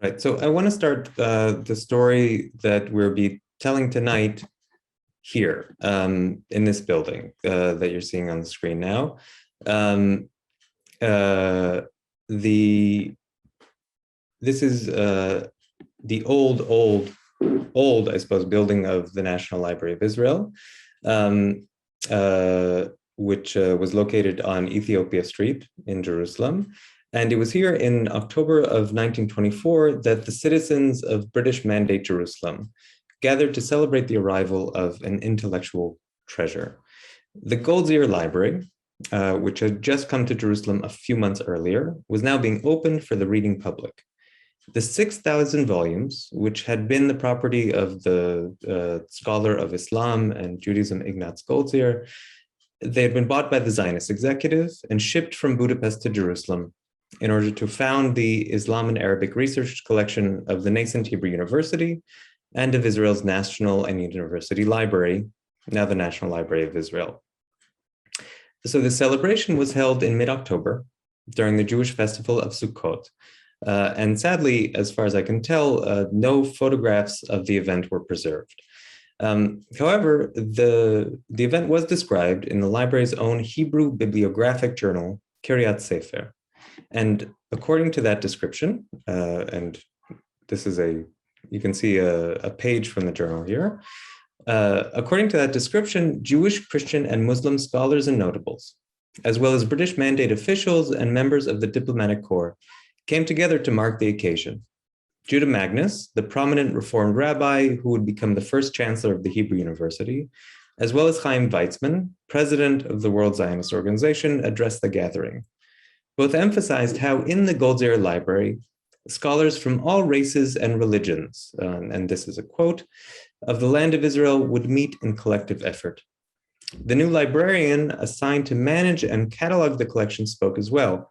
Right. So I want to start the story that we'll be telling tonight here in this building that you're seeing on the screen now. Um, this is the old, I suppose, building of the National Library of Israel, um, which was located on Ethiopia Street in Jerusalem. And it was here in October of 1924 that the citizens of British Mandate Jerusalem gathered to celebrate the arrival of an intellectual treasure. The Goldziher Library, which had just come to Jerusalem a few months earlier, was now being opened for the reading public. The 6,000 volumes, which had been the property of the scholar of Islam and Judaism, Ignaz Goldziher, they had been bought by the Zionist executive and shipped from Budapest to Jerusalem in order to found the Islam and Arabic research collection of the nascent Hebrew University and of Israel's National and University Library, now the National Library of Israel. So the celebration was held in mid-October during the Jewish festival of Sukkot. And sadly, as far as I can tell, no photographs of the event were preserved. However, the event was described in the library's own Hebrew bibliographic journal, Curator. And according to that description, and this is you can see a page from the journal here. According to that description, Jewish, Christian, and Muslim scholars and notables, as well as British Mandate officials and members of the diplomatic corps, came together to mark the occasion. Judah Magnus, the prominent Reformed rabbi who would become the first chancellor of the Hebrew University, as well as Chaim Weizmann, president of the World Zionist Organization, addressed the gathering. Both emphasized how in the Goldziher Library, scholars from all races and religions, and this is a quote, of the land of Israel would meet in collective effort. The new librarian assigned to manage and catalog the collection spoke as well.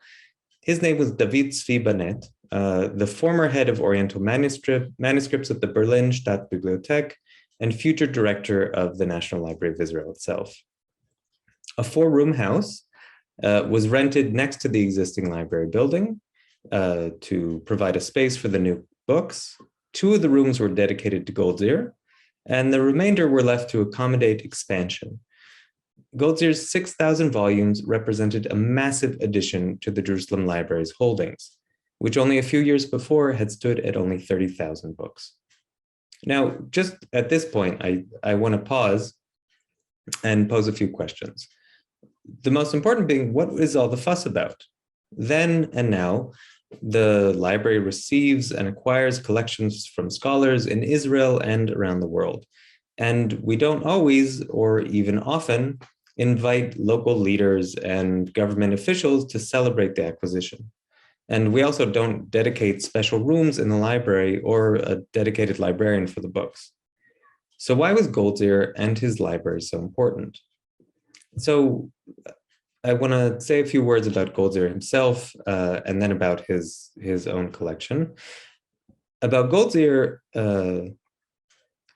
His name was David Zvi Banet, the former head of Oriental manuscripts at the Berlin Stadtbibliothek and future director of the National Library of Israel itself. A 4-room house was rented next to the existing library building to provide a space for the new books. 2 of the rooms were dedicated to Goldziher, and the remainder were left to accommodate expansion. Goldziher's 6,000 volumes represented a massive addition to the Jerusalem Library's holdings, which only a few years before had stood at only 30,000 books. Now, just at this point, I want to pause and pose a few questions. The most important being, what is all the fuss about? Then and now, the library receives and acquires collections from scholars in Israel and around the world. And we don't always, or even often, invite local leaders and government officials to celebrate the acquisition. And we also don't dedicate special rooms in the library or a dedicated librarian for the books. So why was Goldziher and his library so important? So I want to say a few words about Goldziher himself and then about his own collection. About Goldziher,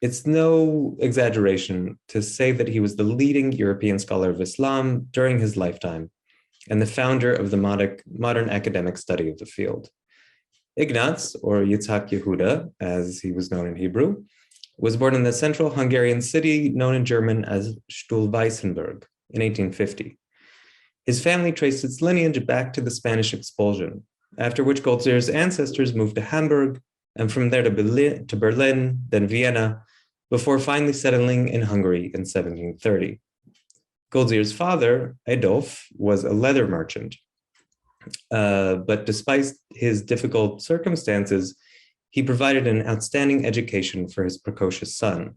it's no exaggeration to say that he was the leading European scholar of Islam during his lifetime and the founder of the modern academic study of the field. Ignatz, or Yitzhak Yehuda, as he was known in Hebrew, was born in the central Hungarian city known in German as Stuhlweissenberg in 1850. His family traced its lineage back to the Spanish expulsion, after which Goldziher's ancestors moved to Hamburg and from there to Berlin, then Vienna, before finally settling in Hungary in 1730. Goldziher's father, Adolf, was a leather merchant, but despite his difficult circumstances, he provided an outstanding education for his precocious son.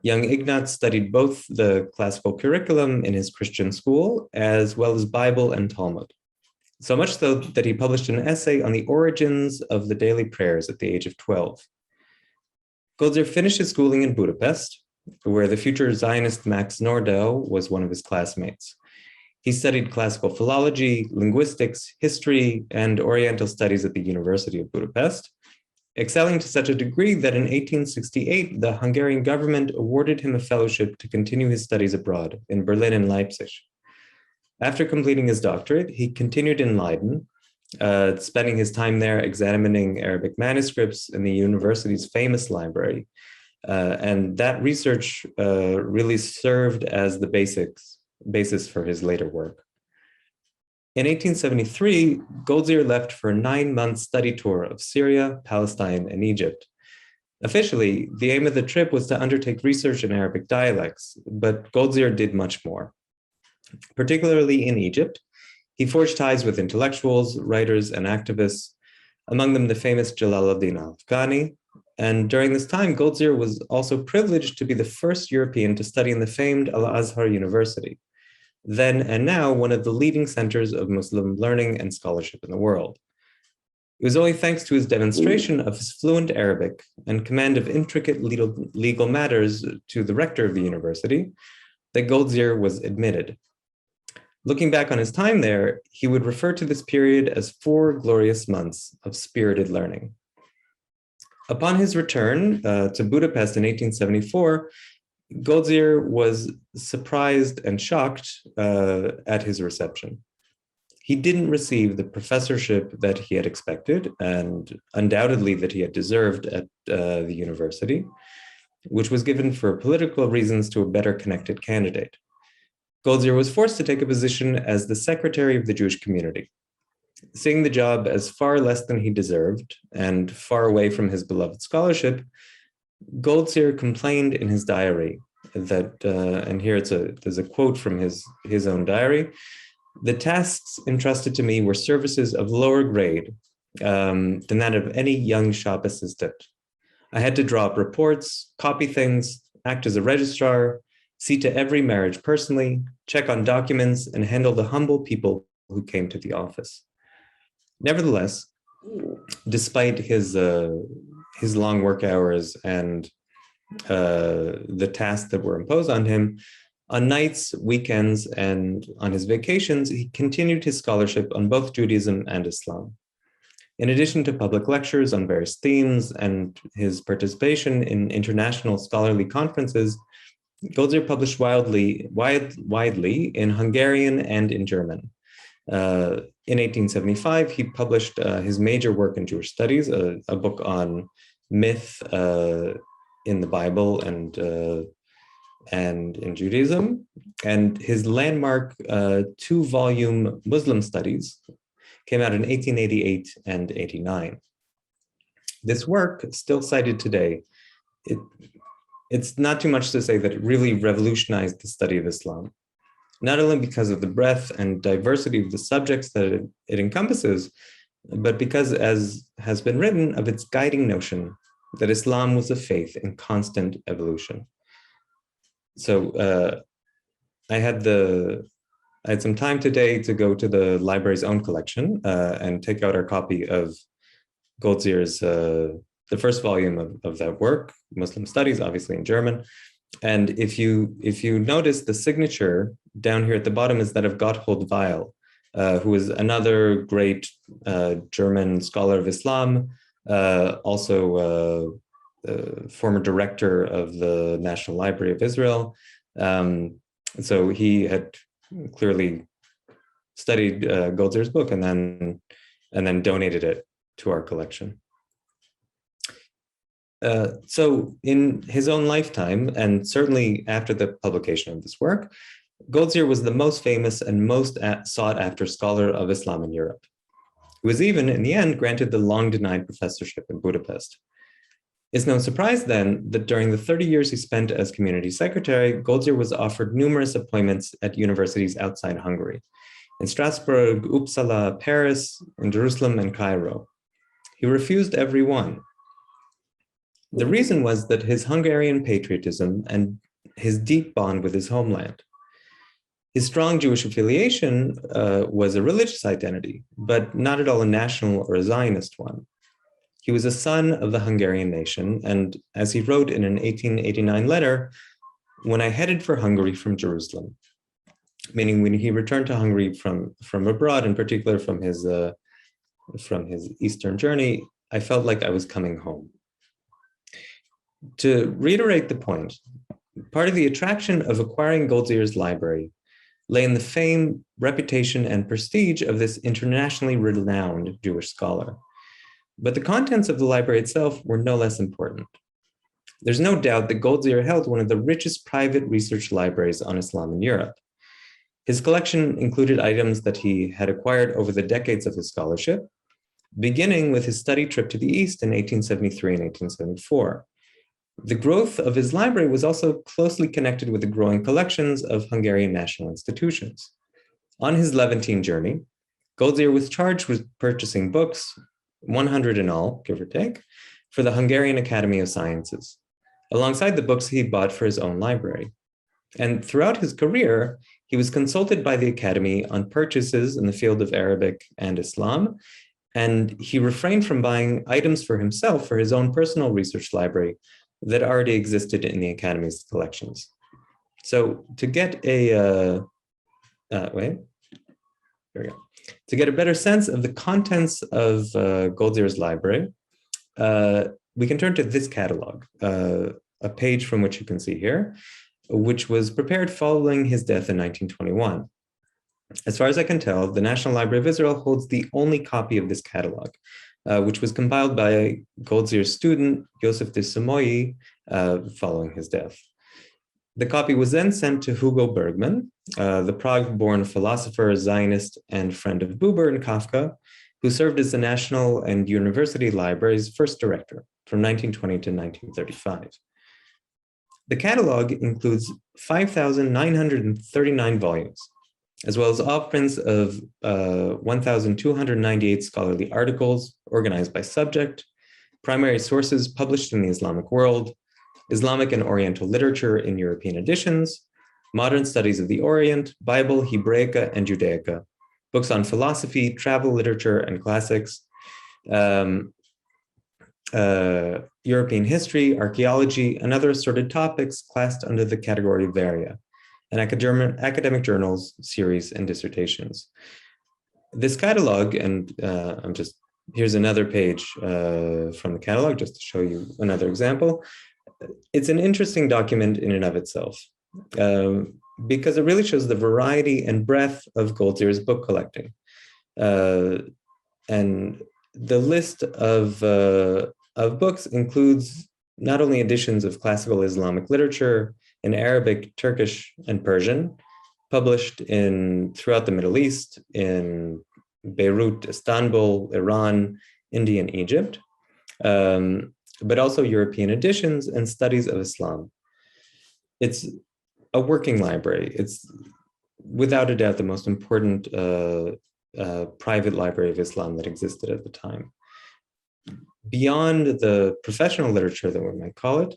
Young Ignatz studied both the classical curriculum in his Christian school, as well as Bible and Talmud. So much so that he published an essay on the origins of the daily prayers at the age of 12. Goldziher finished his schooling in Budapest, where the future Zionist Max Nordau was one of his classmates. He studied classical philology, linguistics, history, and Oriental studies at the University of Budapest, excelling to such a degree that in 1868, the Hungarian government awarded him a fellowship to continue his studies abroad in Berlin and Leipzig. After completing his doctorate, he continued in Leiden, spending his time there examining Arabic manuscripts in the university's famous library. And that research really served as the basis for his later work. In 1873, Goldziher left for a 9-month study tour of Syria, Palestine, and Egypt. Officially, the aim of the trip was to undertake research in Arabic dialects, but Goldziher did much more. Particularly in Egypt, he forged ties with intellectuals, writers, and activists, among them the famous Jalaluddin al-Afghani. And during this time, Goldziher was also privileged to be the first European to study in the famed Al-Azhar University, then and now one of the leading centers of Muslim learning and scholarship in the world. It was only thanks to his demonstration of his fluent Arabic and command of intricate legal matters to the rector of the university that Goldziher was admitted. Looking back on his time there, he would refer to this period as 4 glorious months of spirited learning. Upon his return to Budapest in 1874, Goldziher was surprised and shocked at his reception. He didn't receive the professorship that he had expected and undoubtedly that he had deserved at the university, which was given for political reasons to a better connected candidate. Goldziher was forced to take a position as the secretary of the Jewish community. Seeing the job as far less than he deserved and far away from his beloved scholarship, Goldziher complained in his diary that, and here there's a quote from his own diary, "The tasks entrusted to me were services of lower grade than that of any young shop assistant. I had to draw up reports, copy things, act as a registrar, see to every marriage personally, check on documents, and handle the humble people who came to the office." Nevertheless, despite his long work hours and the tasks that were imposed on him, on nights, weekends, and on his vacations, he continued his scholarship on both Judaism and Islam. In addition to public lectures on various themes and his participation in international scholarly conferences, Goldziher published widely in Hungarian and in German. In 1875, he published his major work in Jewish studies, a book on myth in the Bible and in Judaism, and his landmark 2-volume Muslim Studies came out in 1888 and 89. This work, still cited today, it's not too much to say that it really revolutionized the study of Islam, not only because of the breadth and diversity of the subjects that it encompasses, but because, as has been written, of its guiding notion that Islam was a faith in constant evolution. So I had some time today to go to the library's own collection and take out our copy of Goldziher's, the first volume of that work, Muslim Studies, obviously in German. And if you notice, the signature down here at the bottom is that of Gotthold Weil, who is another great German scholar of Islam, also former director of the National Library of Israel. So he had clearly studied Goldziher's book and then donated it to our collection. So in his own lifetime, and certainly after the publication of this work, Goldziher was the most famous and most sought-after scholar of Islam in Europe. He was even, in the end, granted the long-denied professorship in Budapest. It's no surprise, then, that during the 30 years he spent as community secretary, Goldziher was offered numerous appointments at universities outside Hungary, in Strasbourg, Uppsala, Paris, in Jerusalem, and Cairo. He refused every one. The reason was that his Hungarian patriotism and his deep bond with his homeland. His strong Jewish affiliation was a religious identity, but not at all a national or a Zionist one. He was a son of the Hungarian nation, and as he wrote in an 1889 letter, "When I headed for Hungary from Jerusalem," meaning when he returned to Hungary from abroad, in particular from his Eastern journey, I felt like I was coming home. To reiterate the point, part of the attraction of acquiring Goldziher's library lay in the fame, reputation, and prestige of this internationally renowned Jewish scholar. But the contents of the library itself were no less important. There's no doubt that Goldziher held one of the richest private research libraries on Islam in Europe. His collection included items that he had acquired over the decades of his scholarship, beginning with his study trip to the East in 1873 and 1874. The growth of his library was also closely connected with the growing collections of Hungarian national institutions. On his Levantine journey, Goldziher was charged with purchasing books, 100 in all, give or take, for the Hungarian Academy of Sciences, alongside the books he bought for his own library. And throughout his career, he was consulted by the Academy on purchases in the field of Arabic and Islam, and he refrained from buying items for himself for his own personal research library that already existed in the Academy's collections. So to get a, To get a better sense of the contents of Goldziher's library, we can turn to this catalog, a page from which you can see here, which was prepared following his death in 1921. As far as I can tell, the National Library of Israel holds the only copy of this catalog, which was compiled by Goldziher's student, Yosef de Samoyi, following his death. The copy was then sent to Hugo Bergman, the Prague-born philosopher, Zionist, and friend of Buber and Kafka, who served as the National and University Library's first director from 1920 to 1935. The catalog includes 5,939 volumes, as well as offprints of 1,298 scholarly articles organized by subject, primary sources published in the Islamic world, Islamic and Oriental literature in European editions, modern studies of the Orient, Bible, Hebraica, and Judaica, books on philosophy, travel literature, and classics, European history, archaeology, and other assorted topics classed under the category Varia, and academic journals, series, and dissertations. This catalog, and here's another page from the catalog just to show you another example. It's an interesting document in and of itself because it really shows the variety and breadth of Goldziher's book collecting. And the list of books includes not only editions of classical Islamic literature in Arabic, Turkish, and Persian, published throughout the Middle East, in Beirut, Istanbul, Iran, India, and Egypt, but also European editions and studies of Islam. It's a working library. It's without a doubt the most important private library of Islam that existed at the time. Beyond the professional literature that we might call it,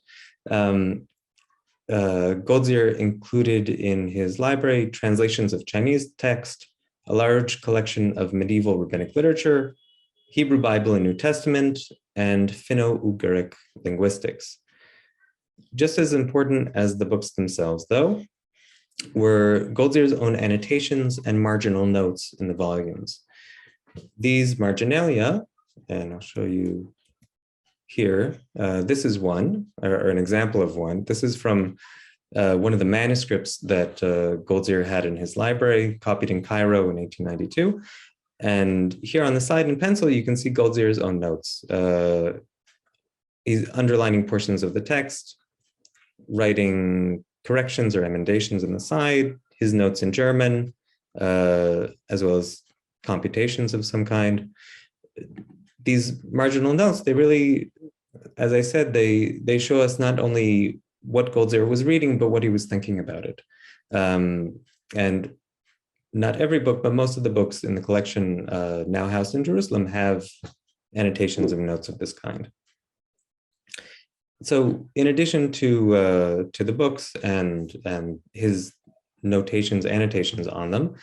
Goldziher included in his library translations of Chinese text, a large collection of medieval rabbinic literature, Hebrew Bible and New Testament, and Finno-Ugaric linguistics. Just as important as the books themselves, though, were Goldziher's own annotations and marginal notes in the volumes. These marginalia, and I'll show you here, this is one, or an example of one. This is from one of the manuscripts that Goldziher had in his library, copied in Cairo in 1892. And here on the side in pencil, you can see Goldziher's own notes. He's underlining portions of the text, writing corrections or emendations on the side, his notes in German, as well as computations of some kind. These marginal notes, they really, as I said, they show us not only what Goldziher was reading, but what he was thinking about it. And not every book, but most of the books in the collection now housed in Jerusalem have annotations and notes of this kind. So in addition to the books and his notations, annotations on them,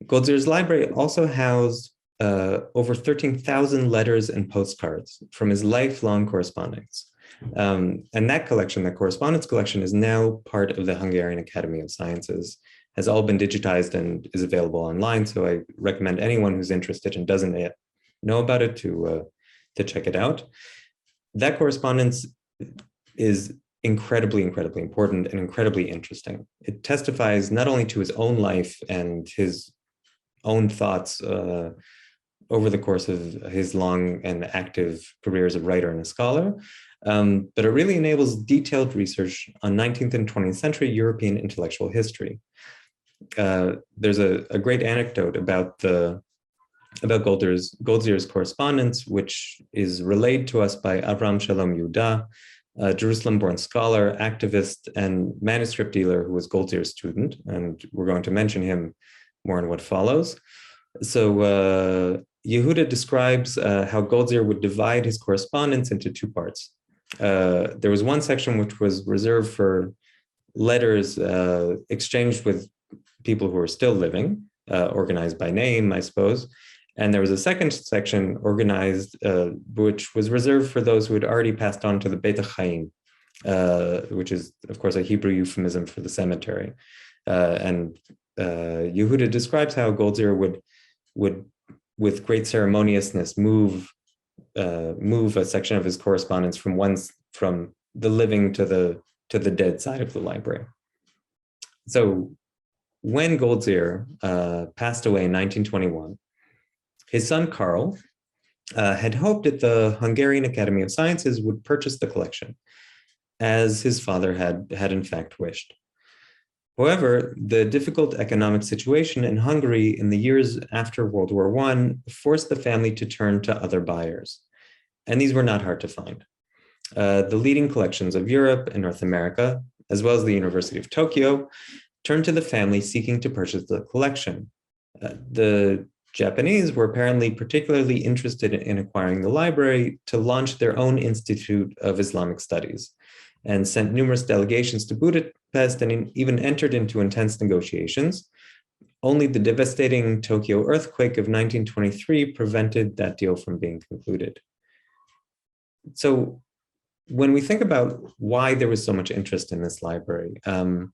Goldziher's library also housed over 13,000 letters and postcards from his lifelong correspondence. And that collection, that correspondence collection, is now part of the Hungarian Academy of Sciences, has all been digitized and is available online. So I recommend anyone who's interested and doesn't yet know about it to check it out. That correspondence is incredibly, incredibly important and incredibly interesting. It testifies not only to his own life and his own thoughts over the course of his long and active career as a writer and a scholar, but it really enables detailed research on 19th and 20th century European intellectual history. There's a great anecdote about Goldziher's correspondence, which is relayed to us by Avraham Shalom Yehuda, a Jerusalem-born scholar, activist, and manuscript dealer who was Goldziher's student, and we're going to mention him more in what follows. So Yehuda describes how Goldziher would divide his correspondence into two parts. There was one section which was reserved for letters exchanged with people who were still living, organized by name, I suppose. And there was a second section organized, which was reserved for those who had already passed on to the Beit HaChaim, which is, of course, a Hebrew euphemism for the cemetery. And Yehuda describes how Goldziher would, with great ceremoniousness, move a section of his correspondence from the living to the dead side of the library. So when Goldziher passed away in 1921, his son Karl had hoped that the Hungarian Academy of Sciences would purchase the collection, as his father had in fact wished. However, the difficult economic situation in Hungary in the years after World War I forced the family to turn to other buyers, and these were not hard to find. The leading collections of Europe and North America, as well as the University of Tokyo, turned to the family seeking to purchase the collection. The Japanese were apparently particularly interested in acquiring the library to launch their own Institute of Islamic Studies, and sent numerous delegations to Budapest and even entered into intense negotiations. Only the devastating Tokyo earthquake of 1923 prevented that deal from being concluded. So when we think about why there was so much interest in this library, and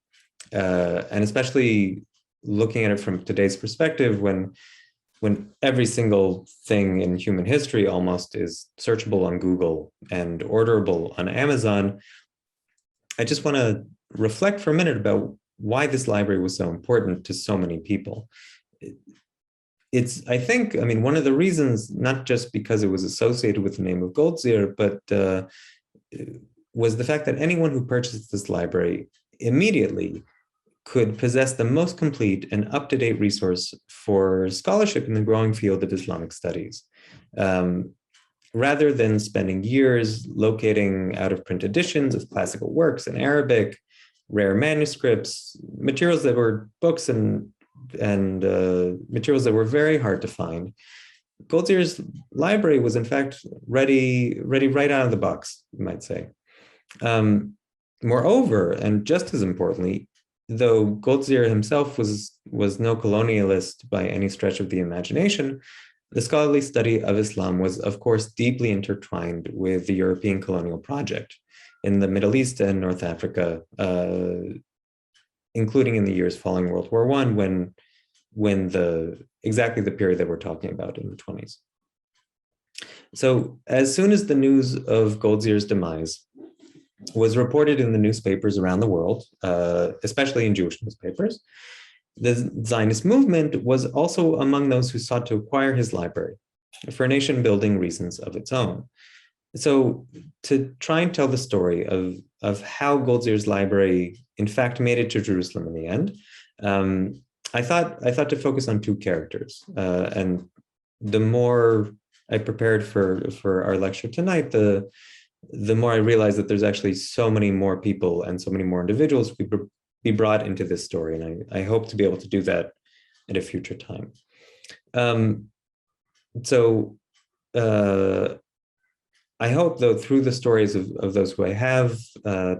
especially looking at it from today's perspective, when every single thing in human history almost is searchable on Google and orderable on Amazon, I just want to reflect for a minute about why this library was so important to so many people. I think, one of the reasons, not just because it was associated with the name of Goldziher, but was the fact that anyone who purchased this library immediately could possess the most complete and up-to-date resource for scholarship in the growing field of Islamic studies. Rather than spending years locating out-of-print editions of classical works in Arabic, rare manuscripts, materials that were books and materials that were very hard to find, Goldziher's library was in fact ready right out of the box, you might say. Moreover, and just as importantly, though Goldziher himself was no colonialist by any stretch of the imagination, the scholarly study of Islam was, of course, deeply intertwined with the European colonial project in the Middle East and North Africa, including in the years following World War I, when exactly the period that we're talking about in the 1920s. So as soon as the news of Goldziher's demise was reported in the newspapers around the world, especially in Jewish newspapers, the Zionist movement was also among those who sought to acquire his library for nation-building reasons of its own. So to try and tell the story of how Goldziher's library in fact made it to Jerusalem in the end, I thought to focus on two characters. And the more I prepared for our lecture tonight, the more I realized that there's actually so many more people and so many more individuals who could be brought into this story. And I hope to be able to do that at a future time. I hope, though, through the stories of those who I have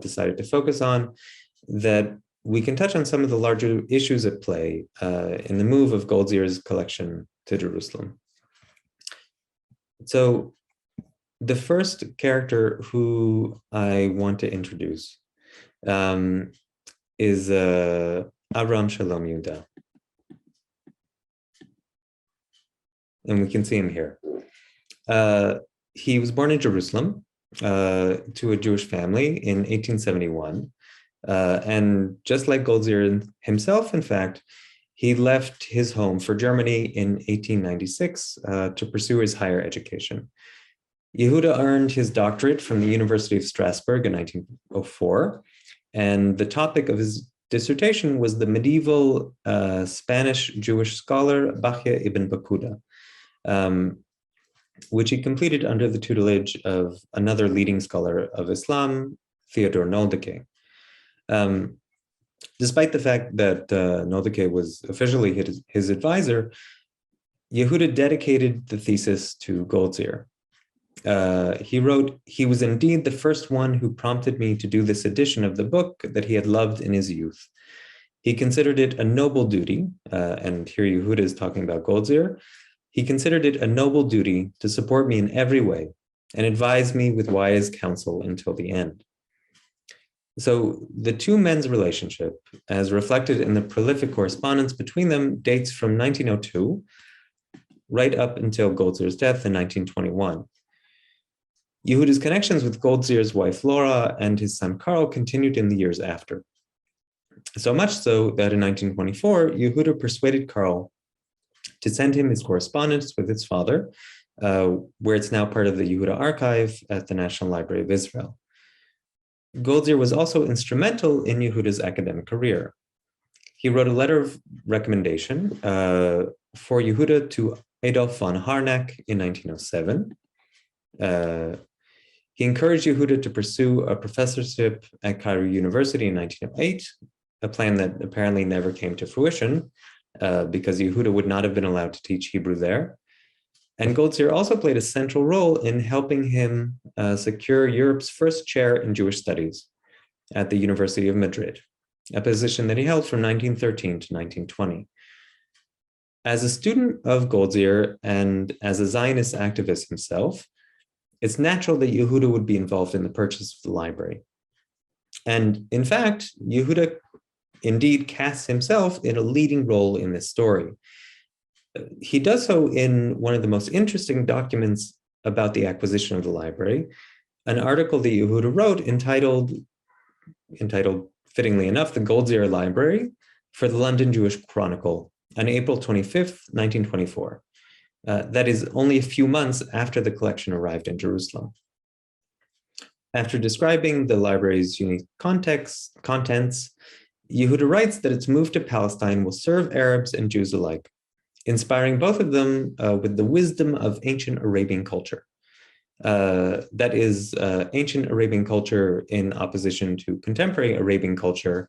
decided to focus on, that we can touch on some of the larger issues at play in the move of Goldziher's collection to Jerusalem. So the first character who I want to introduce is Avraham Shalom Yehuda. And we can see him here. He was born in Jerusalem to a Jewish family in 1871. And just like Goldziher himself, in fact, he left his home for Germany in 1896 to pursue his higher education. Yehuda earned his doctorate from the University of Strasbourg in 1904, and the topic of his dissertation was the medieval Spanish Jewish scholar Bachya ibn Bakuda, which he completed under the tutelage of another leading scholar of Islam, Theodor Noldeke. Despite the fact that Noldeke was officially his advisor, Yehuda dedicated the thesis to Goldziher. He wrote, "He was indeed the first one who prompted me to do this edition of the book that he had loved in his youth. He considered it a noble duty," and here Yehuda is talking about Goldziher, "he considered it a noble duty to support me in every way and advise me with wise counsel until the end." So the two men's relationship, as reflected in the prolific correspondence between them, dates from 1902 right up until Goldziher's death in 1921. Yehuda's connections with Goldziher's wife Laura and his son Karl continued in the years after. So much so that in 1924, Yehuda persuaded Karl to send him his correspondence with his father, where it's now part of the Yehuda archive at the National Library of Israel. Goldziher was also instrumental in Yehuda's academic career. He wrote a letter of recommendation for Yehuda to Adolf von Harnack in 1907. He encouraged Yehuda to pursue a professorship at Cairo University in 1908, a plan that apparently never came to fruition because Yehuda would not have been allowed to teach Hebrew there. And Goldziher also played a central role in helping him secure Europe's first chair in Jewish studies at the University of Madrid, a position that he held from 1913 to 1920. As a student of Goldziher and as a Zionist activist himself, it's natural that Yehuda would be involved in the purchase of the library. And in fact, Yehuda indeed casts himself in a leading role in this story. He does so in one of the most interesting documents about the acquisition of the library, an article that Yehuda wrote entitled fittingly enough, The Goldziher Library for the London Jewish Chronicle on April 25th, 1924. That is only a few months after the collection arrived in Jerusalem. After describing the library's unique contents, Yehuda writes that its move to Palestine will serve Arabs and Jews alike, inspiring both of them with the wisdom of ancient Arabian culture. That is ancient Arabian culture in opposition to contemporary Arabian culture,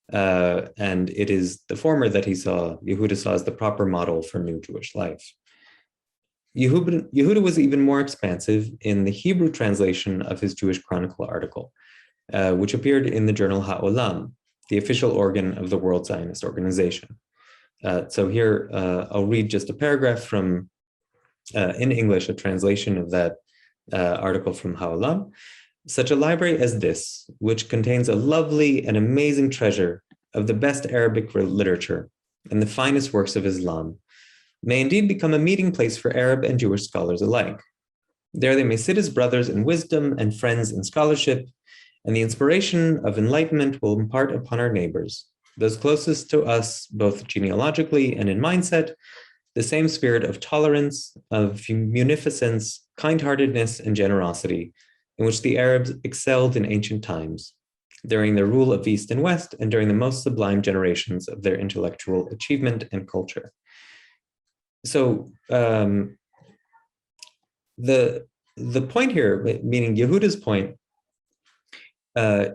and it is the former that Yehuda saw as the proper model for new Jewish life. Yehuda was even more expansive in the Hebrew translation of his Jewish Chronicle article, which appeared in the journal Ha'olam, the official organ of the World Zionist Organization. So here, I'll read just a paragraph from, in English, a translation of that article from Ha'olam. "Such a library as this, which contains a lovely and amazing treasure of the best Arabic literature and the finest works of Islam, may indeed become a meeting place for Arab and Jewish scholars alike. There they may sit as brothers in wisdom and friends in scholarship, and the inspiration of enlightenment will impart upon our neighbors, those closest to us both genealogically and in mindset, the same spirit of tolerance, of munificence, kind-heartedness, and generosity in which the Arabs excelled in ancient times, during their rule of East and West, and during the most sublime generations of their intellectual achievement and culture." So the point here, meaning Yehuda's point,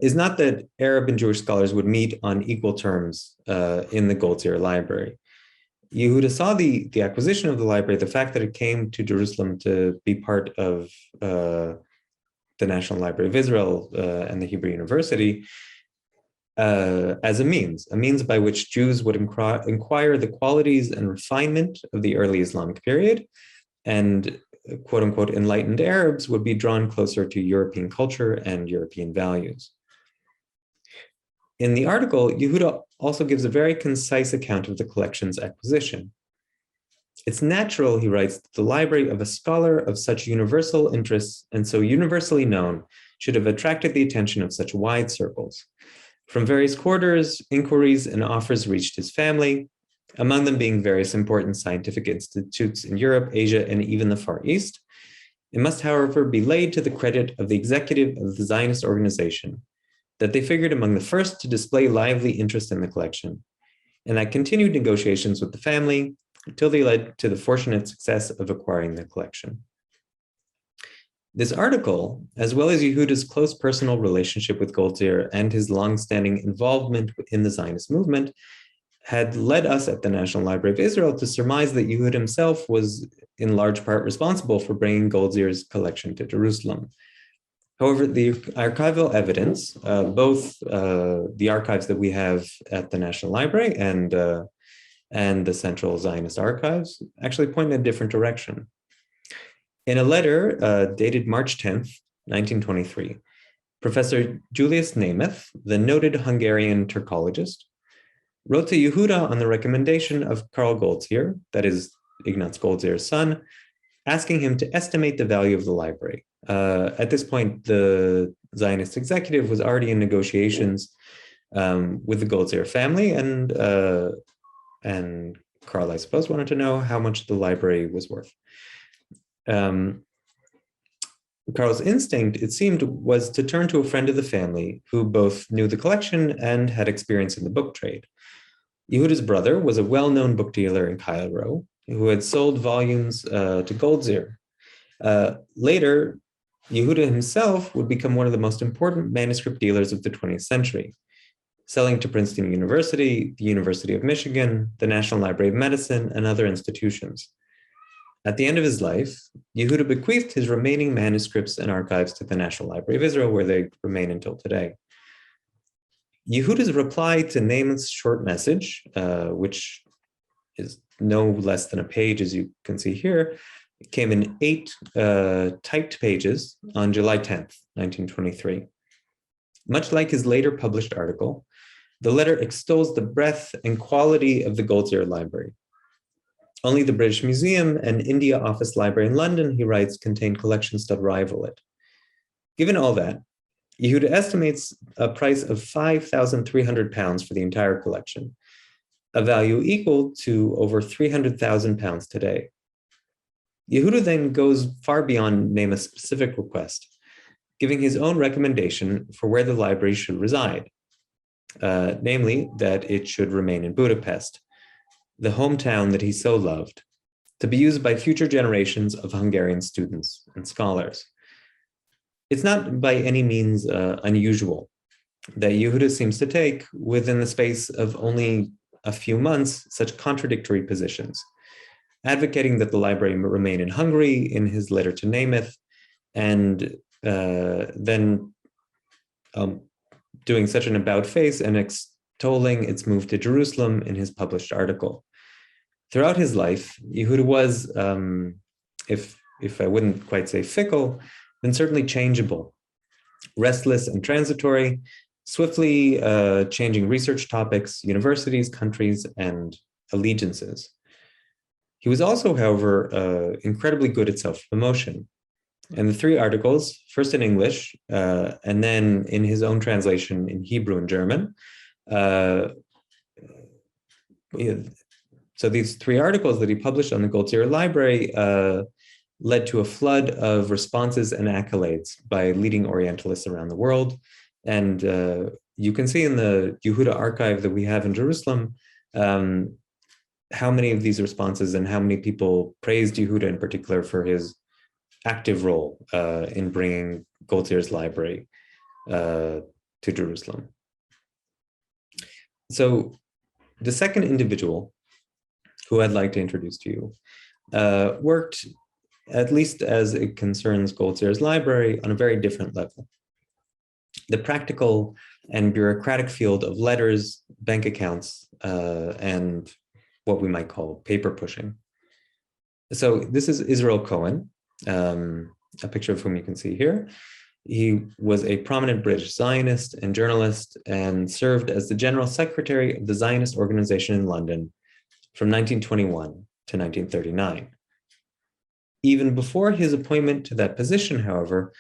is not that Arab and Jewish scholars would meet on equal terms in the Goldziher library. Yehuda saw the acquisition of the library, the fact that it came to Jerusalem to be part of the National Library of Israel and the Hebrew University, as a means by which Jews would inquire the qualities and refinement of the early Islamic period, and quote unquote enlightened Arabs would be drawn closer to European culture and European values. In the article, Yehuda also gives a very concise account of the collection's acquisition. It's natural, he writes, that the library of a scholar of such universal interests and so universally known should have attracted the attention of such wide circles. From various quarters, inquiries and offers reached his family, among them being various important scientific institutes in Europe, Asia, and even the Far East. It must, however, be laid to the credit of the executive of the Zionist organization that they figured among the first to display lively interest in the collection, and that continued negotiations with the family until they led to the fortunate success of acquiring the collection. This article, as well as Yehuda's close personal relationship with Goldziher and his longstanding involvement in the Zionist movement, had led us at the National Library of Israel to surmise that Yehuda himself was in large part responsible for bringing Goldziher's collection to Jerusalem. However, the archival evidence, both the archives that we have at the National Library and the Central Zionist Archives, actually point in a different direction. In a letter dated March 10th, 1923, Professor Julius Nemeth, the noted Hungarian Turkologist, wrote to Yehuda on the recommendation of Karl Goldziher, that is Ignatz Goldziher's son, asking him to estimate the value of the library. At this point, the Zionist executive was already in negotiations with the Goldziher family, and Karl, I suppose, wanted to know how much the library was worth. Karl's instinct, it seemed, was to turn to a friend of the family who both knew the collection and had experience in the book trade. Yehuda's brother was a well-known book dealer in Cairo who had sold volumes to Goldziher. Later, Yehuda himself would become one of the most important manuscript dealers of the 20th century, selling to Princeton University, the University of Michigan, the National Library of Medicine, and other institutions. At the end of his life, Yehuda bequeathed his remaining manuscripts and archives to the National Library of Israel, where they remain until today. Yehuda's reply to Nemeth's short message, which is no less than a page, as you can see here, came in 8 typed pages on July 10th, 1923. Much like his later published article, the letter extols the breadth and quality of the Goldziher Library. Only the British Museum and India Office Library in London, he writes, contain collections that rival it. Given all that, Yehuda estimates a price of £5,300 for the entire collection, a value equal to over £300,000 today. Yehuda then goes far beyond Nemeth's specific request, giving his own recommendation for where the library should reside, namely that it should remain in Budapest, the hometown that he so loved, to be used by future generations of Hungarian students and scholars. It's not by any means unusual that Yehuda seems to take, within the space of only a few months, such contradictory positions, advocating that the library remain in Hungary in his letter to Nemeth, and then doing such an about-face and extolling its move to Jerusalem in his published article. Throughout his life, Yehuda was, if I wouldn't quite say fickle, then certainly changeable, restless and transitory, swiftly changing research topics, universities, countries, and allegiances. He was also, however, incredibly good at self-promotion. And the 3 articles, first in English, and then in his own translation in Hebrew and German. So these 3 articles that he published on the Goldziher Library led to a flood of responses and accolades by leading Orientalists around the world. And you can see in the Yehuda archive that we have in Jerusalem how many of these responses and how many people praised Yehuda in particular for his active role in bringing Goldziher's library to Jerusalem. So the second individual who I'd like to introduce to you worked, at least as it concerns Goldziher's library, on a very different level. The practical and bureaucratic field of letters, bank accounts, and what we might call paper pushing. So this is Israel Cohen, a picture of whom you can see here. He was a prominent British Zionist and journalist and served as the General Secretary of the Zionist Organization in London from 1921 to 1939. Even before his appointment to that position, however,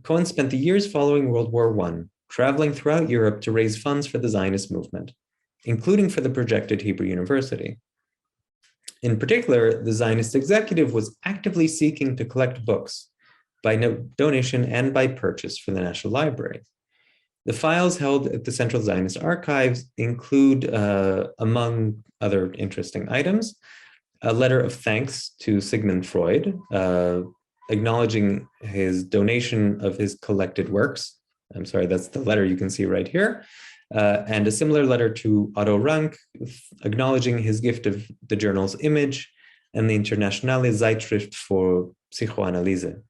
Cohen spent the years following World War I traveling throughout Europe to raise funds for the Zionist movement, including for the projected Hebrew University. In particular, the Zionist executive was actively seeking to collect books by donation and by purchase for the National Library. The files held at the Central Zionist Archives include, among other interesting items, a letter of thanks to Sigmund Freud, acknowledging his donation of his collected works. I'm sorry, that's the letter you can see right here. And a similar letter to Otto Rank, acknowledging his gift of the journal's Image and the Internationale Zeitschrift für Psychoanalyse.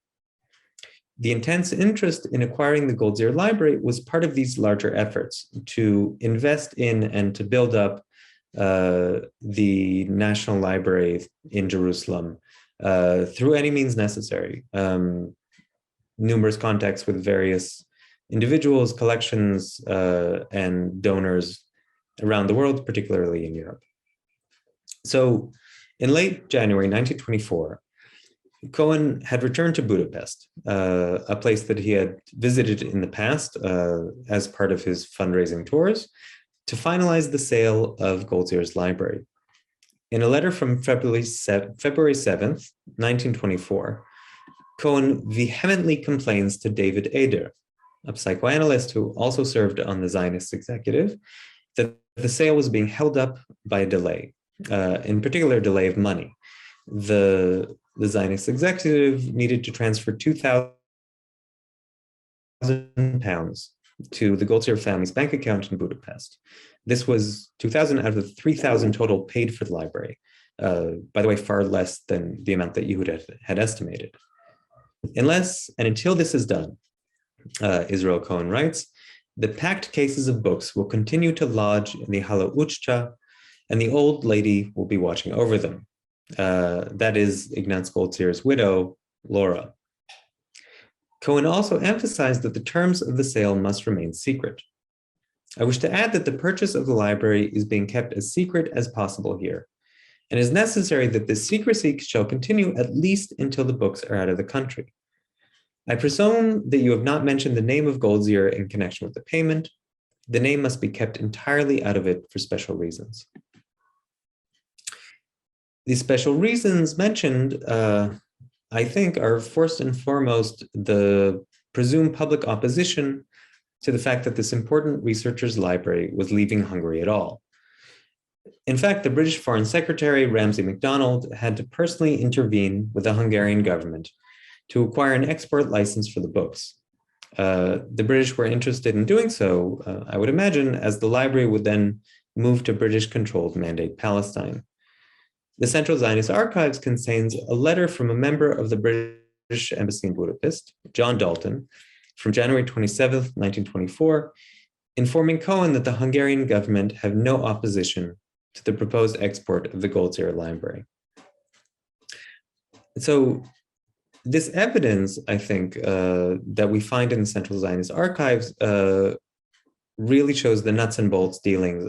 The intense interest in acquiring the Goldziher Library was part of these larger efforts to invest in and to build up the National Library in Jerusalem through any means necessary. Numerous contacts with various individuals, collections, and donors around the world, particularly in Europe. So in late January 1924, Cohen had returned to Budapest, a place that he had visited in the past as part of his fundraising tours, to finalize the sale of Goldziher's library. In a letter from February 7th, 1924, Cohen vehemently complains to David Eder, a psychoanalyst who also served on the Zionist executive, that the sale was being held up by a delay, in particular, a delay of money. The Zionist executive needed to transfer £2,000 to the Goldziher family's bank account in Budapest. This was 2,000 out of the 3,000 total paid for the library. By the way, far less than the amount that Yehuda had estimated. Unless and until this is done, Israel Cohen writes, the packed cases of books will continue to lodge in the Hala Uchta, and the old lady will be watching over them. That is Ignatz Goldziher's widow, Laura. Cohen also emphasized that the terms of the sale must remain secret. I wish to add that the purchase of the library is being kept as secret as possible here, and it is necessary that this secrecy shall continue at least until the books are out of the country. I presume that you have not mentioned the name of Goldziher in connection with the payment. The name must be kept entirely out of it for special reasons. These special reasons mentioned, I think, are first and foremost the presumed public opposition to the fact that this important researcher's library was leaving Hungary at all. In fact, the British Foreign Secretary, Ramsay MacDonald, had to personally intervene with the Hungarian government to acquire an export license for the books. The British were interested in doing so, I would imagine, as the library would then move to British-controlled Mandate Palestine. The Central Zionist Archives contains a letter from a member of the British Embassy in Budapest, John Dalton, from January 27th, 1924, informing Cohen that the Hungarian government have no opposition to the proposed export of the Goldziher library. So this evidence, I think, that we find in the Central Zionist Archives really shows the nuts and bolts dealings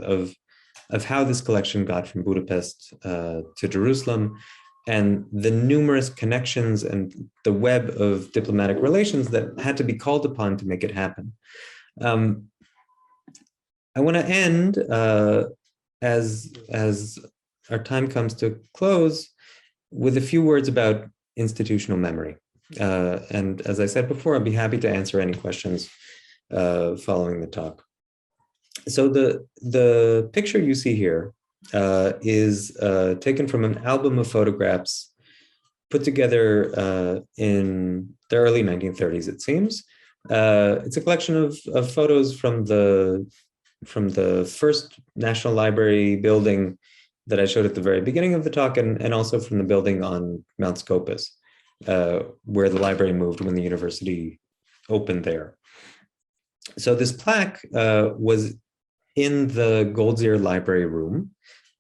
of how this collection got from Budapest to Jerusalem, and the numerous connections and the web of diplomatic relations that had to be called upon to make it happen. I want to end, as our time comes to close, with a few words about institutional memory. And as I said before, I'd be happy to answer any questions following the talk. So the picture you see here is taken from an album of photographs put together in the early 1930s, it seems. It's a collection of photos from the first National Library building that I showed at the very beginning of the talk, and also from the building on Mount Scopus, where the library moved when the university opened there. So this plaque was in the Goldziher library room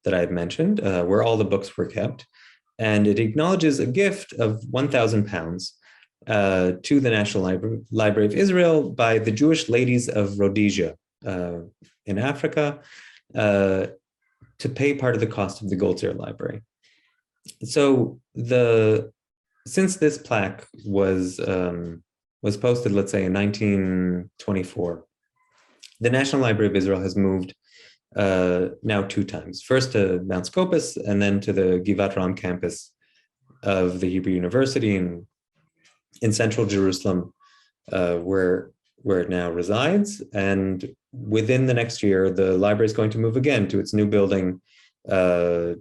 that I had mentioned, where all the books were kept, and it acknowledges a gift of £1,000 to the National Library of Israel by the Jewish ladies of Rhodesia in Africa to pay part of the cost of the Goldziher library. So since this plaque was posted, let's say in 1924, the National Library of Israel has moved now 2 times. First to Mount Scopus, and then to the Givat Ram campus of the Hebrew University in central Jerusalem, where it now resides. And within the next year, the library is going to move again to its new building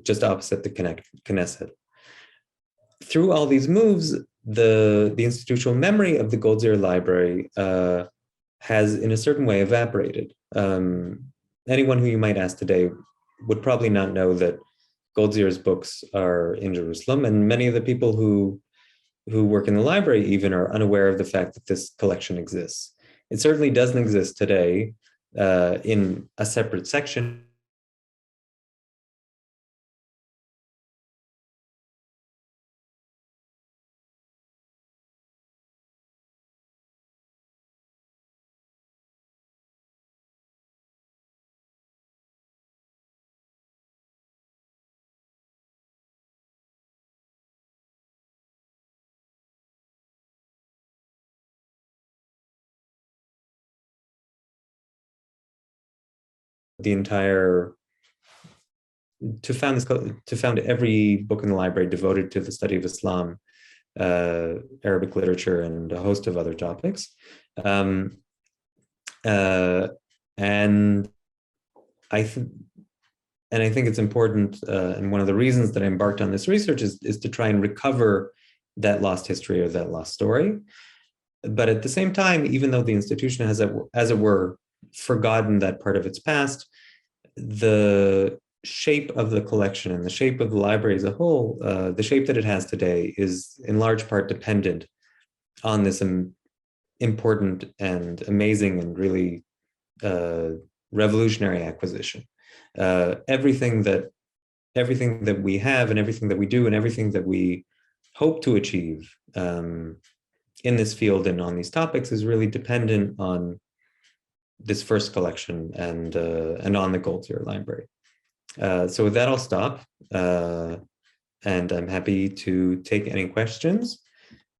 just opposite the Knesset. Through all these moves, the institutional memory of the Goldziher Library has, in a certain way, evaporated. Anyone who you might ask today would probably not know that Goldziher's books are in Jerusalem, and many of the people who work in the library even are unaware of the fact that this collection exists. It certainly doesn't exist today in a separate section. To found every book in the library devoted to the study of Islam, Arabic literature, and a host of other topics. And I think it's important, and one of the reasons that I embarked on this research is to try and recover that lost history or that lost story. But at the same time, even though the institution has, as it were, forgotten that part of its past, the shape of the collection and the shape of the library as a whole, the shape that it has today, is in large part dependent on this important and amazing and really revolutionary acquisition. Everything that we have and everything that we do and everything that we hope to achieve in this field and on these topics is really dependent on this first collection and on the Goldziher Library. So with that, I'll stop, and I'm happy to take any questions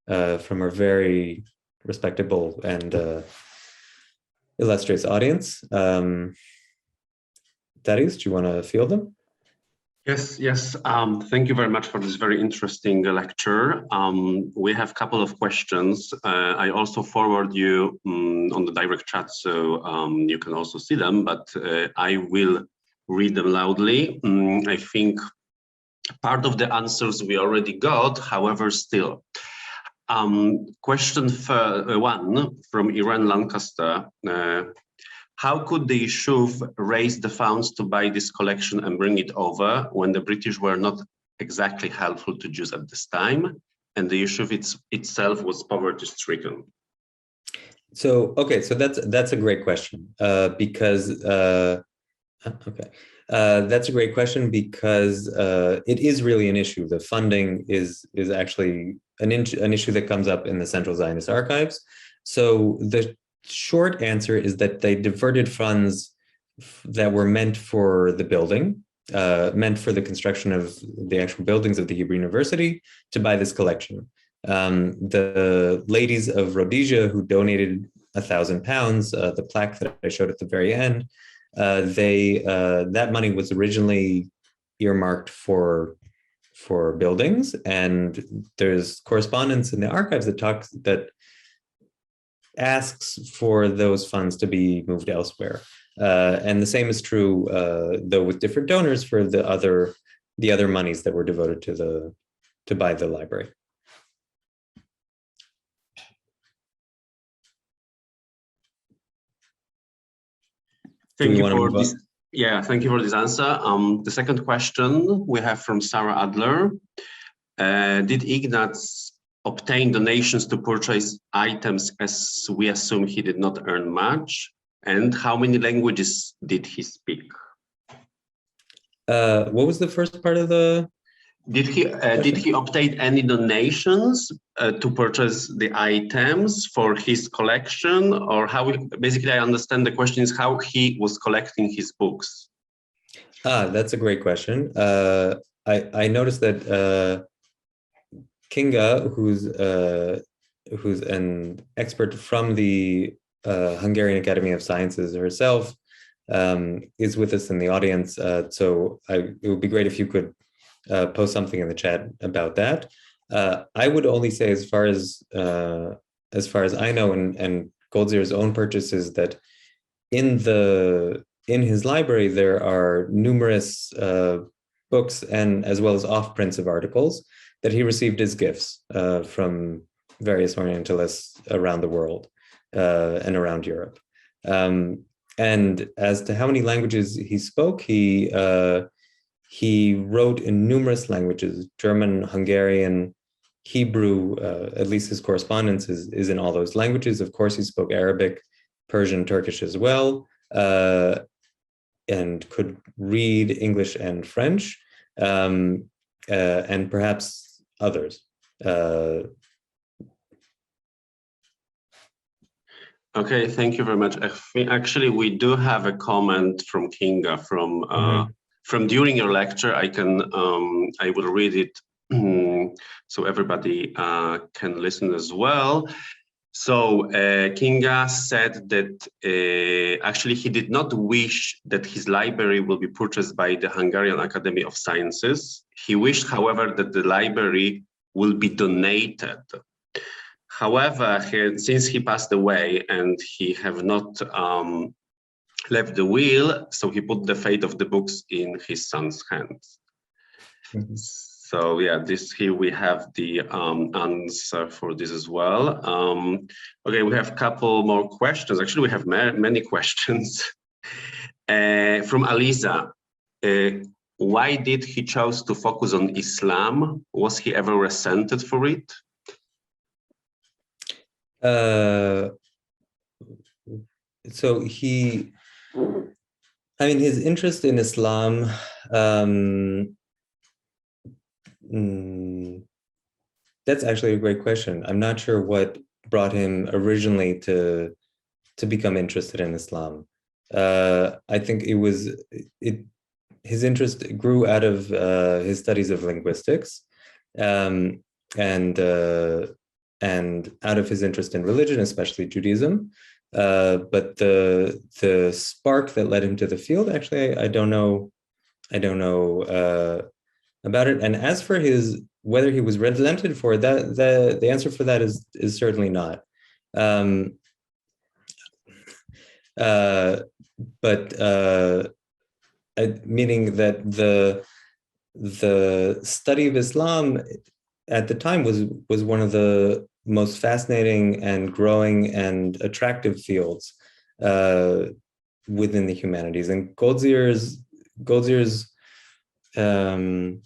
from our very respectable and illustrious audience. Darius, do you want to field them? Yes. Thank you very much for this very interesting lecture. We have a couple of questions. I also forward you on the direct chat, so you can also see them, but I will read them loudly. I think part of the answers we already got, however, still. Question 1 from Iran Lancaster. How could the Yishuv raise the funds to buy this collection and bring it over when the British were not exactly helpful to Jews at this time, and the Yishuv itself was poverty-stricken? So that's a great question because that's a great question because it is really an issue. The funding is actually an issue that comes up in the Central Zionist Archives. So the short answer is that they diverted funds that were meant for the building, meant for the construction of the actual buildings of the Hebrew University, to buy this collection. The ladies of Rhodesia who donated £1,000, the plaque that I showed at the very end, that money was originally earmarked for buildings, and there's correspondence in the archives that asks for those funds to be moved elsewhere. And the same is true, though, with different donors for the other monies that were devoted to buy the library. Thank you for this. Yeah, thank you for this answer. The second question we have from Sarah Adler. Did Ignatz obtain donations to purchase items, as we assume he did not earn much? And how many languages did he speak? What was the first part of the? Did he obtain any donations to purchase the items for his collection, or how? Basically, I understand the question is how he was collecting his books. That's a great question. I noticed that Kinga, who's an expert from the Hungarian Academy of Sciences herself, is with us in the audience. So it would be great if you could post something in the chat about that. I would only say, as far as I know, and Goldziher's own purchases, that in his library there are numerous books and as well as offprints of articles that he received as gifts from various Orientalists around the world and around Europe. And as to how many languages he spoke, he wrote in numerous languages: German, Hungarian, Hebrew. At least his correspondence is in all those languages. Of course, he spoke Arabic, Persian, Turkish as well, and could read English and French, and perhaps others. Okay, thank you very much. Actually, we do have a comment from Kinga from during your lecture. I will read it so everybody can listen as well. So Kinga said that actually he did not wish that his library will be purchased by the Hungarian Academy of Sciences. He wished, however, that the library will be donated. However, since he passed away and he have not left the will, so he put the fate of the books in his son's hands. Mm-hmm. So yeah, here we have the answer for this as well. Okay, we have a couple more questions. Actually, we have many questions. From Aliza, why did he choose to focus on Islam? Was he ever resented for it? So his interest in Islam, that's actually a great question. I'm not sure what brought him originally to become interested in Islam. I think his interest grew out of his studies of linguistics, and out of his interest in religion, especially Judaism. But the spark that led him to the field, actually, I don't know about it. And as for whether he was resented for it, the answer for that is certainly not. Meaning that the study of Islam at the time was one of the most fascinating and growing and attractive fields within the humanities. And Goldziher's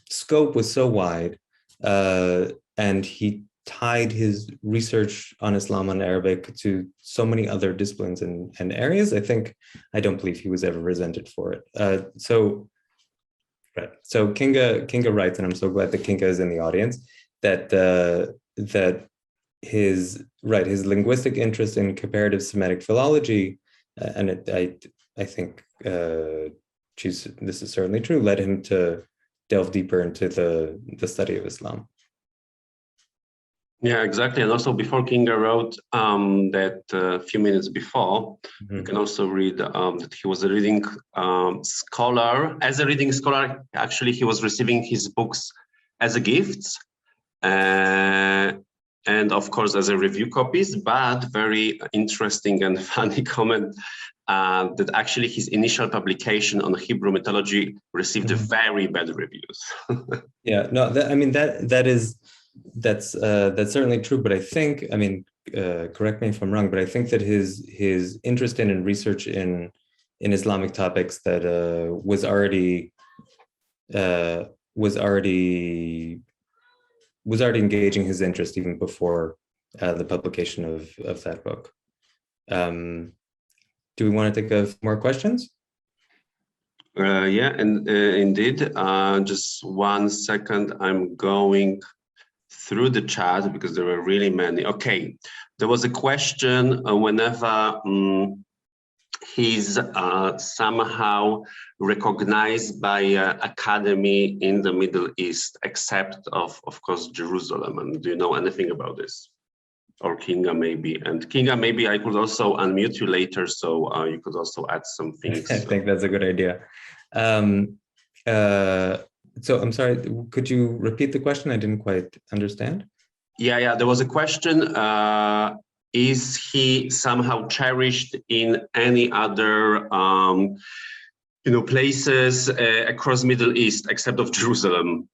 scope was so wide, and he tied his research on Islam and Arabic to so many other disciplines and areas. I don't believe he was ever resented for it. So Kinga writes, and I'm so glad that Kinga is in the audience, that his linguistic interest in comparative Semitic philology, and I think this is certainly true, led him to delve deeper into the study of Islam. Yeah, exactly. And also before Kinga wrote that a few minutes before, mm-hmm. You can also read that he was a reading scholar. As a reading scholar, actually, he was receiving his books as a gift. And of course, as a review copies, but very interesting and funny comment that actually his initial publication on Hebrew mythology received mm-hmm. very bad reviews. Yeah, no, that's certainly true. But I think, correct me if I'm wrong, but I think that his interest in research in Islamic topics that was already engaging his interest even before the publication of that book. Do we want to take more questions? Yeah, and indeed. Just 1 second. I'm going through the chat because there were really many. Okay, there was a question whenever he's somehow recognized by academy in the Middle East, except of course, Jerusalem. And do you know anything about this? Or Kinga maybe. And Kinga, maybe I could also unmute you later, so you could also add some things. I think that's a good idea. So I'm sorry, could you repeat the question? I didn't quite understand. Yeah, there was a question. Is he somehow cherished in any other places across Middle East except of Jerusalem?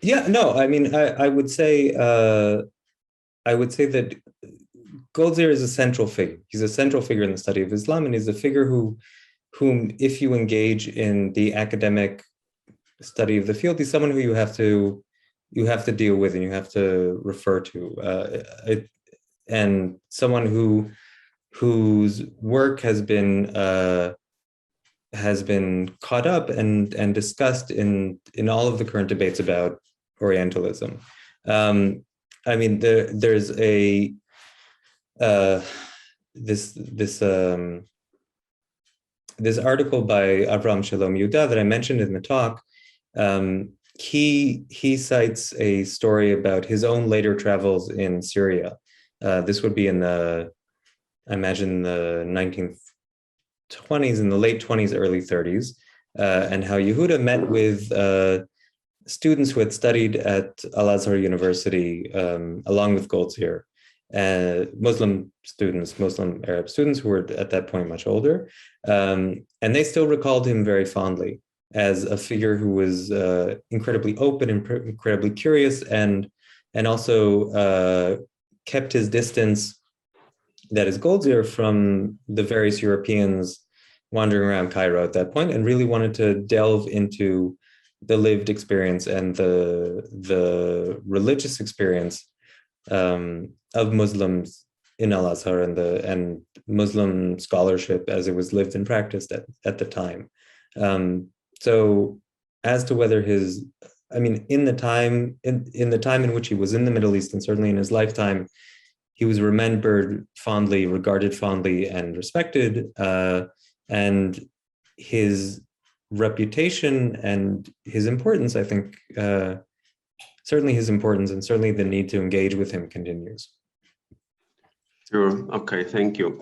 Yeah, no, I mean, I would say that Goldziher is a central figure. He's a central figure in the study of Islam, and he's a figure whom, if you engage in the academic study of the field, he's someone who you have to deal with and you have to refer to, and someone whose work has been caught up and discussed in all of the current debates about Orientalism. I mean, there's a this article by Avraham Shalom Yehuda that I mentioned in the talk. He cites a story about his own later travels in Syria. This would be in I imagine the 1920s, in the late 20s, early 30s, and how Yehuda met with students who had studied at Al-Azhar University along with Goldziher, Muslim Arab students who were at that point much older, and they still recalled him very fondly as a figure who was incredibly open and incredibly curious, and also kept his distance, that is Goldziher, from the various Europeans wandering around Cairo at that point, and really wanted to delve into the lived experience and the religious experience of Muslims in Al-Azhar and Muslim scholarship as it was lived and practiced at the time. So as to whether in the time in which he was in the Middle East, and certainly in his lifetime, he was remembered fondly, regarded fondly, and respected, and his reputation and his importance, I think, certainly his importance and certainly the need to engage with him continues. Sure. Okay, thank you.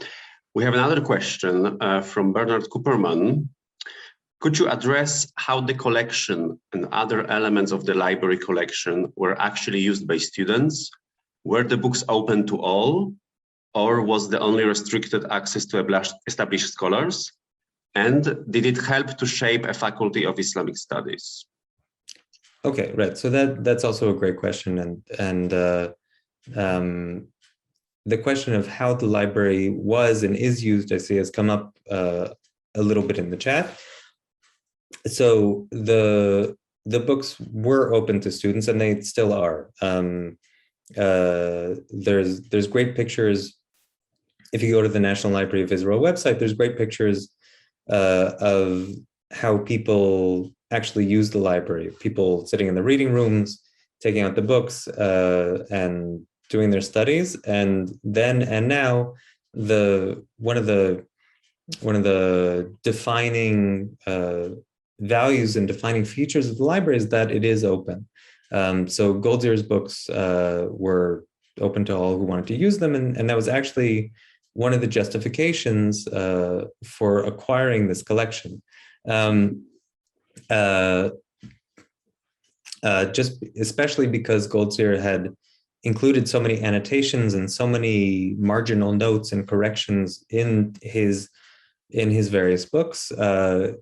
We have another question from Bernard Cooperman. Could you address how the collection and other elements of the library collection were actually used by students? Were the books open to all, or was there only restricted access to established scholars? And did it help to shape a faculty of Islamic studies? Okay, right. So that's also a great question, and the question of how the library was and is used, I see, has come up a little bit in the chat. So the books were open to students, and they still are. There's great pictures. If you go to the National Library of Israel website, there's great pictures of how people actually use the library. People sitting in the reading rooms, taking out the books, and doing their studies. And then and now, one of the defining values and defining features of the library is that it is open. So Goldziher's books were open to all who wanted to use them, and that was actually one of the justifications for acquiring this collection. Just especially because Goldziher had included so many annotations and so many marginal notes and corrections in his various books. The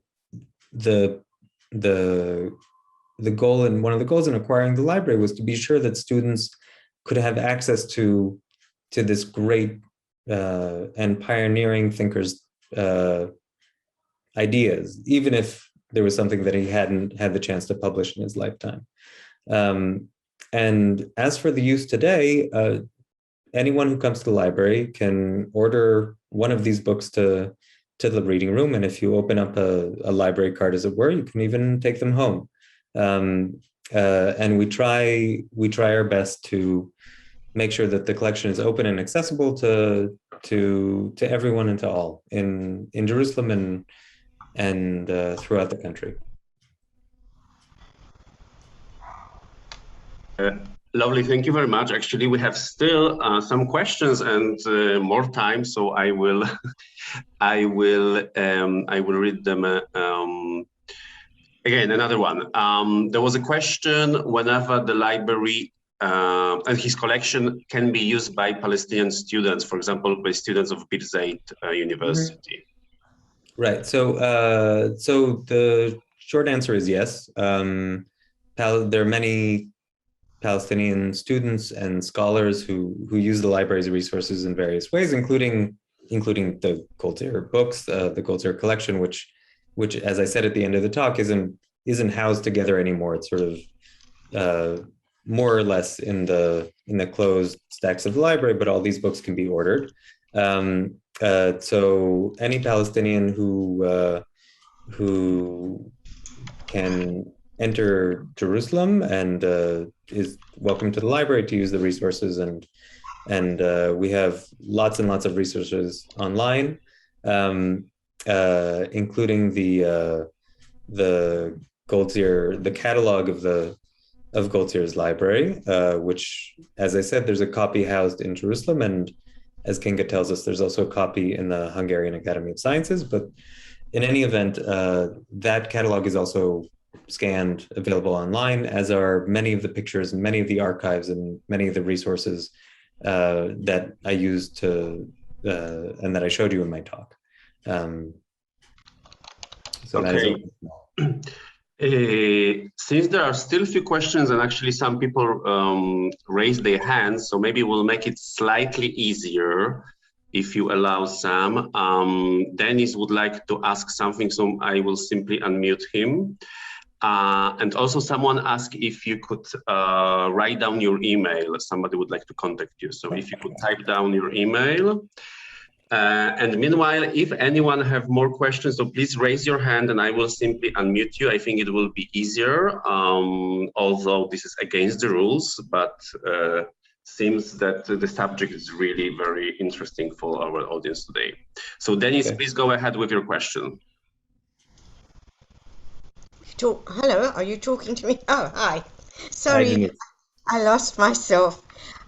goal, and one of the goals in acquiring the library, was to be sure that students could have access to this great and pioneering thinker's ideas, even if there was something that he hadn't had the chance to publish in his lifetime. And as for the use today, anyone who comes to the library can order one of these books to the reading room, and if you open up a library card, as it were, you can even take them home. And we try our best to make sure that the collection is open and accessible to to everyone and to all in Jerusalem and throughout the country. Lovely, thank you very much. Actually, we have still some questions and more time, so I will read them. Again, another one. There was a question whenever the library and his collection can be used by Palestinian students, for example, by students of Birzeit University. Right. So the short answer is yes. There are many Palestinian students and scholars who use the library's resources in various ways, including the Goldziher books, the Goldziher collection, which, as I said at the end of the talk, isn't housed together anymore. It's sort of more or less in the closed stacks of the library, but all these books can be ordered. So any Palestinian who can enter Jerusalem and is welcome to the library to use the resources, and we have lots and lots of resources online, including the Goldziher, the catalog of Goldziher's library, which, as I said, there's a copy housed in Jerusalem, and as Kinga tells us, there's also a copy in the Hungarian Academy of Sciences. But in any event, that catalog is also scanned, available online, as are many of the pictures and many of the archives and many of the resources that I used to and that I showed you in my talk. So okay. Since there are still a few questions, and actually some people raised their hands, so maybe we'll make it slightly easier if you allow Sam. Dennis would like to ask something, so I will simply unmute him. And also someone asked if you could write down your email. Somebody would like to contact you. So if you could type down your email. And meanwhile, if anyone have more questions, so please raise your hand and I will simply unmute you. I think it will be easier, although this is against the rules, but seems that the subject is really very interesting for our audience today. So Dennis, please go ahead with your question. Hello, are you talking to me? Oh, hi. Sorry, I lost myself.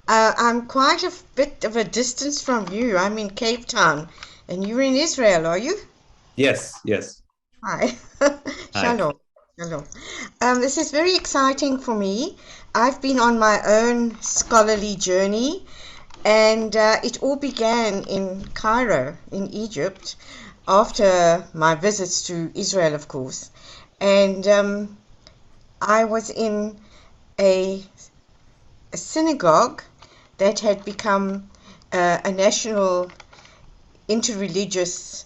I'm quite a bit of a distance from you. I'm in Cape Town, and you're in Israel, are you? Yes, yes. Hi. Shalom. Shalom. This is very exciting for me. I've been on my own scholarly journey, and it all began in Cairo, in Egypt, after my visits to Israel, of course. And I was in a synagogue that had become a national interreligious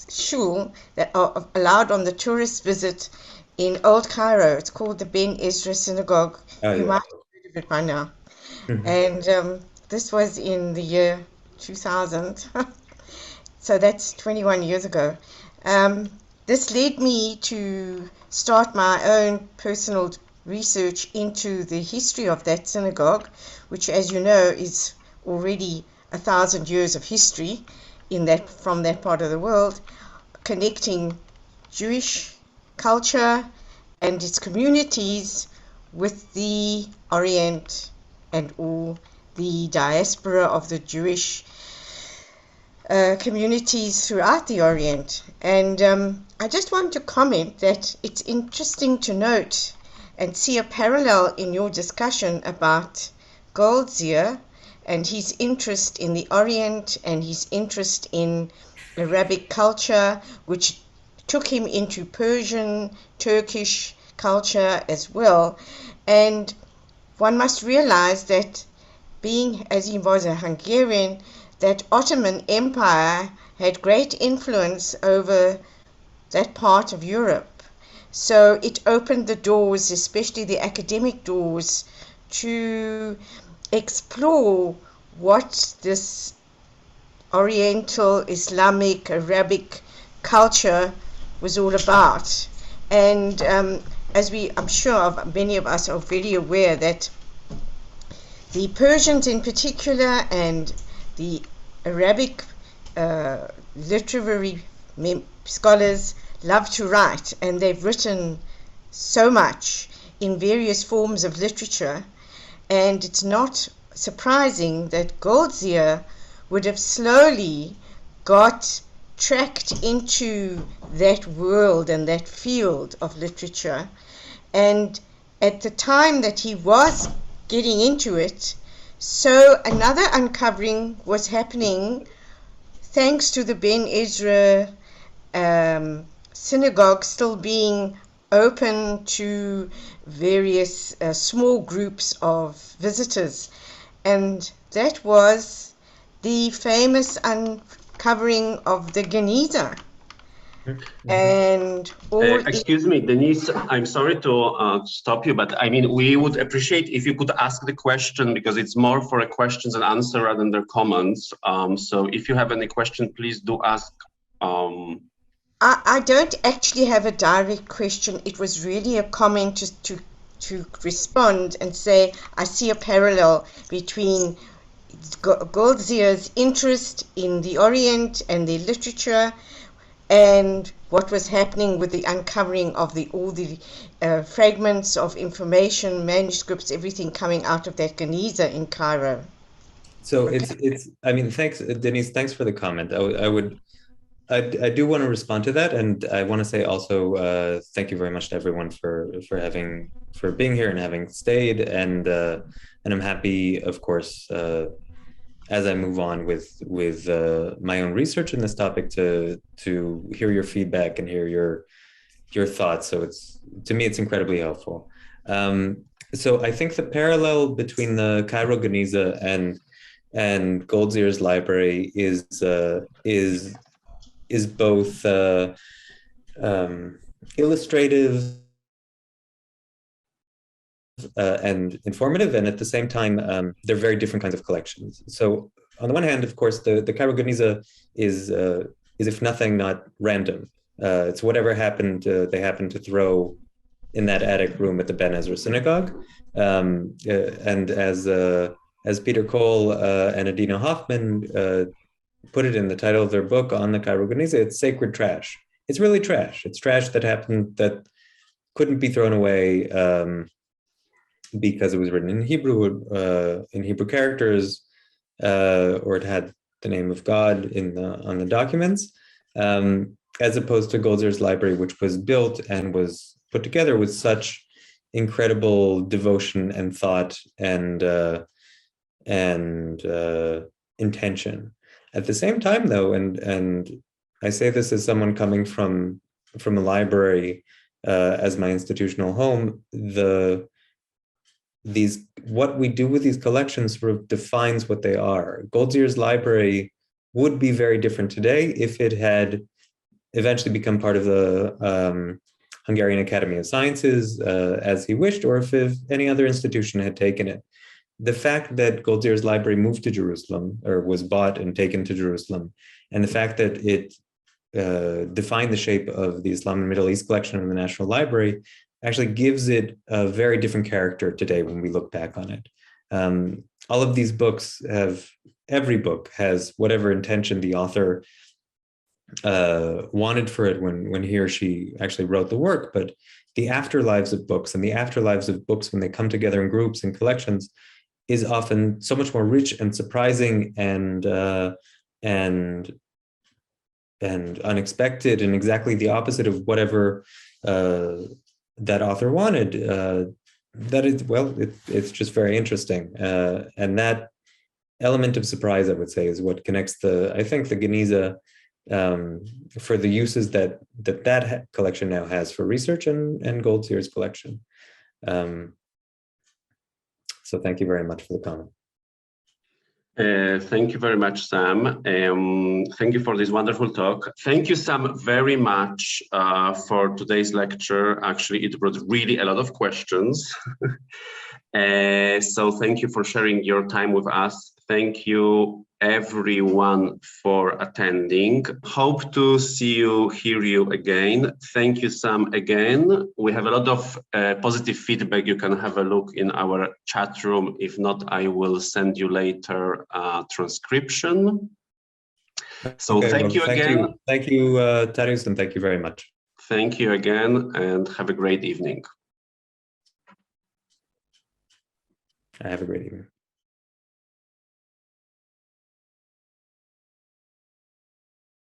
shul that are allowed on the tourist visit in Old Cairo. It's called the Ben Ezra Synagogue. You might have heard of it by now. And this was in the year 2000. So that's 21 years ago. This led me to start my own personal research into the history of that synagogue, which, as you know, is already 1,000 years of history from that part of the world, connecting Jewish culture and its communities with the Orient and all the diaspora of the Jewish communities throughout the Orient. And I just want to comment that it's interesting to note and see a parallel in your discussion about Goldziher and his interest in the Orient and his interest in Arabic culture, which took him into Persian, Turkish culture as well. And one must realize that being, as he was a Hungarian, that Ottoman Empire had great influence over that part of Europe. So it opened the doors, especially the academic doors, to explore what this Oriental, Islamic, Arabic culture was all about. And I'm sure many of us are very aware that the Persians in particular and the Arabic literary scholars love to write, and they've written so much in various forms of literature, and it's not surprising that Goldziher would have slowly got tracked into that world and that field of literature. And at the time that he was getting into it, so another uncovering was happening thanks to the Ben Ezra synagogue still being open to various small groups of visitors. And that was the famous uncovering of the Geniza. And excuse me, Denise, I'm sorry to stop you, but I mean, we would appreciate if you could ask the question, because it's more for a questions and answer rather than their comments. So if you have any question, please do ask. I don't actually have a direct question. It was really a comment just to respond and say I see a parallel between Goldziher's interest in the Orient and the literature and what was happening with the uncovering of all the fragments of information, manuscripts, everything coming out of that Geniza in Cairo. So it's I mean, thanks, Denise, thanks for the comment. I do want to respond to that, and I want to say also thank you very much to everyone for being here and having stayed, and I'm happy, of course, as I move on with my own research in this topic to hear your feedback and hear your thoughts. So to me it's incredibly helpful. So I think the parallel between the Cairo Geniza and Goldziher's library is both illustrative and informative, and at the same time, they're very different kinds of collections. So on the one hand, of course, the Cairo Geniza is if nothing, not random. It's whatever happened, they happened to throw in that attic room at the Ben Ezra synagogue. And as Peter Cole and Adina Hoffman put it in the title of their book on the Cairo Geniza, it's sacred trash. It's really trash. It's trash that happened that couldn't be thrown away because it was written in Hebrew characters, or it had the name of God on the documents, as opposed to Goldziher's library, which was built and was put together with such incredible devotion and thought and intention. At the same time, though, and I say this as someone coming from a library as my institutional home, what we do with these collections sort of defines what they are. Goldziher's library would be very different today if it had eventually become part of the Hungarian Academy of Sciences as he wished, or if any other institution had taken it. The fact that Goldziher's library moved to Jerusalem, or was bought and taken to Jerusalem, and the fact that it defined the shape of the Islam and Middle East collection in the National Library actually gives it a very different character today when we look back on it. All of these books every book has whatever intention the author wanted for it when he or she actually wrote the work, but the afterlives of books and the afterlives of books when they come together in groups and collections is often so much more rich and surprising and unexpected, and exactly the opposite of whatever that author wanted. It's just very interesting, and that element of surprise, I would say, is what connects the Geniza for the uses that collection now has for research and Goldziher's collection. So thank you very much for the comment. Thank you very much, Sam. Thank you for this wonderful talk. Thank you, Sam, very much for today's lecture. Actually, it brought really a lot of questions. So thank you for sharing your time with us. Thank you everyone for attending. Hope to see you, hear you again. Thank you, Sam, again. We have a lot of positive feedback. You can have a look in our chat room. If not, I will send you later a transcription. So okay, thank you again. Thank you, Darius, and thank you very much. Thank you again, and have a great evening. Have a great evening.